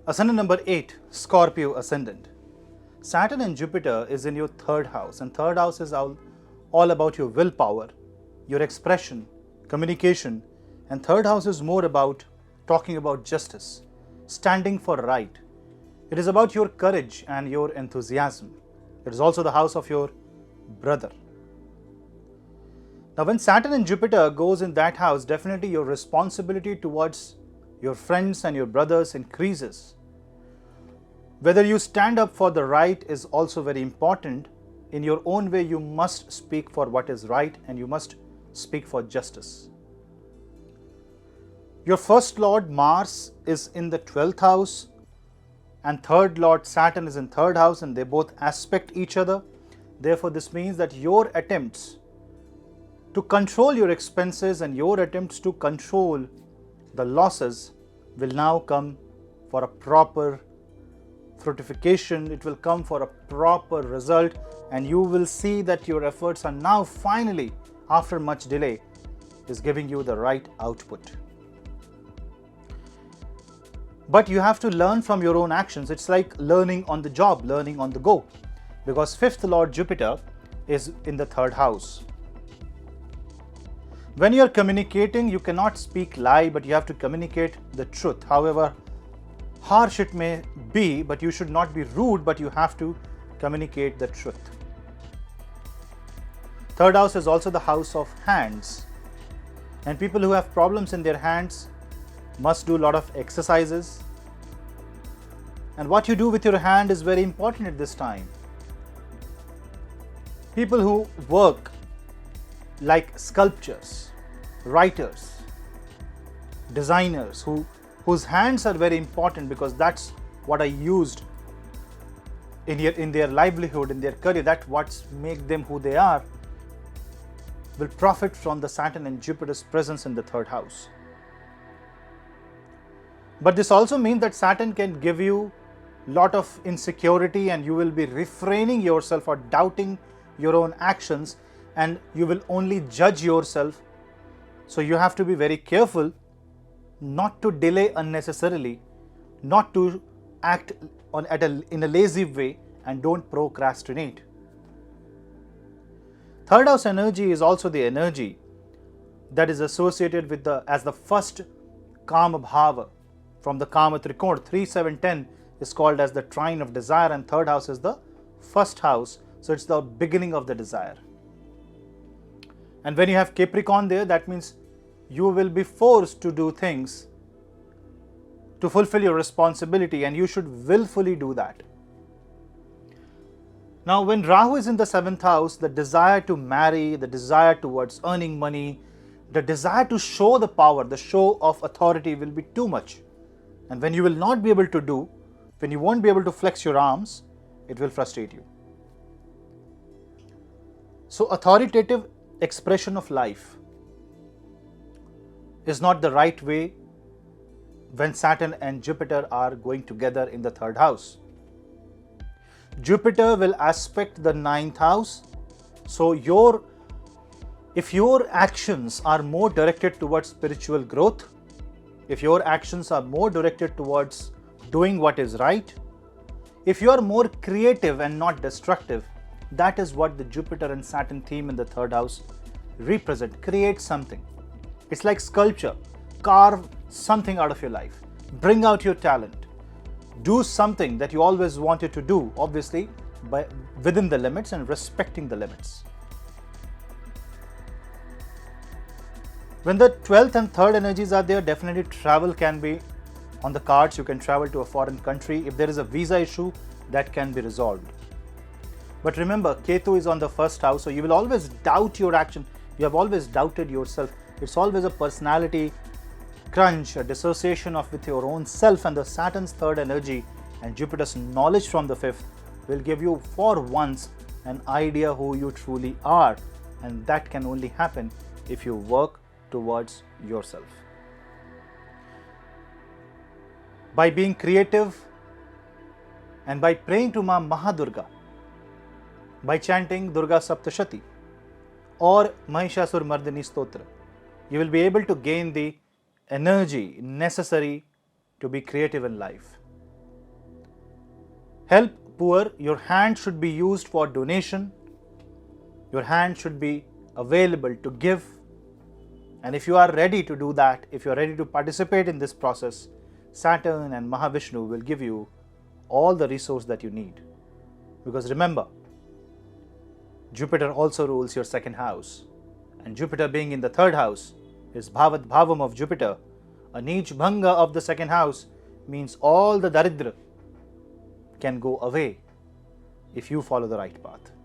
Ascendant number 8, Scorpio Ascendant. Saturn and Jupiter is in your third house, and third house is all about your willpower, your expression, communication, and third house is more about talking about justice, standing for right. It is about your courage and your enthusiasm. It is also the house of your brother. Now, when Saturn and Jupiter goes in that house, definitely your responsibility towards your friends and your brothers increases. Whether you stand up for the right is also very important. In your own way, you must speak for what is right and you must speak for justice. Your first lord Mars is in the 12th house and third lord Saturn is in third house, and they both aspect each other. Therefore, this means that your attempts to control your expenses and your attempts to control the losses will now come for a proper fructification. It will come for a proper result, and you will see that your efforts are now finally, after much delay, is giving you the right output. But you have to learn from your own actions. It's like learning on the job, learning on the go, because fifth lord Jupiter is in the third house. When you are communicating, you cannot speak lie, but you have to communicate the truth. However harsh it may be, but you should not be rude, but you have to communicate the truth. Third house is also the house of hands, and people who have problems in their hands must do a lot of exercises, and what you do with your hand is very important at this time. People who work like sculptors, writers, designers, whose hands are very important, because that's what are used in their livelihood, in their career, that's what makes them who they are, will profit from the Saturn and Jupiter's presence in the third house. But this also means that Saturn can give you a lot of insecurity, and you will be refraining yourself or doubting your own actions, and you will only judge yourself. So you have to be very careful not to delay unnecessarily, not to act in a lazy way, and don't procrastinate. Third house energy is also the energy that is associated with as the first Kama Bhava from the Kama Trikona. 3, 7, 10 is called as the trine of desire, and third house is the first house, so it's the beginning of the desire. And when you have Capricorn there, that means you will be forced to do things to fulfill your responsibility, and you should willfully do that. Now, when Rahu is in the 7th house, the desire to marry, the desire towards earning money, the desire to show the power, the show of authority will be too much. And when you will not be able to do, when you won't be able to flex your arms, it will frustrate you. So, authoritative expression of life is not the right way when Saturn and Jupiter are going together in the third house. Jupiter will aspect the 9th house. So if your actions are more directed towards spiritual growth, if your actions are more directed towards doing what is right, if you are more creative and not destructive, that is what the Jupiter and Saturn theme in the third house represent. Create something. It's like sculpture. Carve something out of your life. Bring out your talent. Do something that you always wanted to do, obviously within the limits and respecting the limits. When the 12th and 3rd energies are there, definitely travel can be on the cards. You can travel to a foreign country. If there is a visa issue, that can be resolved. But remember, Ketu is on the 1st house, so you will always doubt your action. You have always doubted yourself. It's always a personality crunch, a dissociation with your own self, and the Saturn's 3rd energy and Jupiter's knowledge from the 5th will give you for once an idea who you truly are, and that can only happen if you work towards yourself. By being creative and by praying to Ma Mahadurga, by chanting Durga Saptashati or Mahishasur Mardini Stotra, you will be able to gain the energy necessary to be creative in life. Help poor, your hand should be used for donation. Your hand should be available to give. And if you are ready to do that, if you are ready to participate in this process, Saturn and Mahavishnu will give you all the resource that you need. Because remember, Jupiter also rules your second house. And Jupiter being in the third house is Bhavat Bhavam of Jupiter. A Neech Bhanga of the second house means all the Daridra can go away if you follow the right path.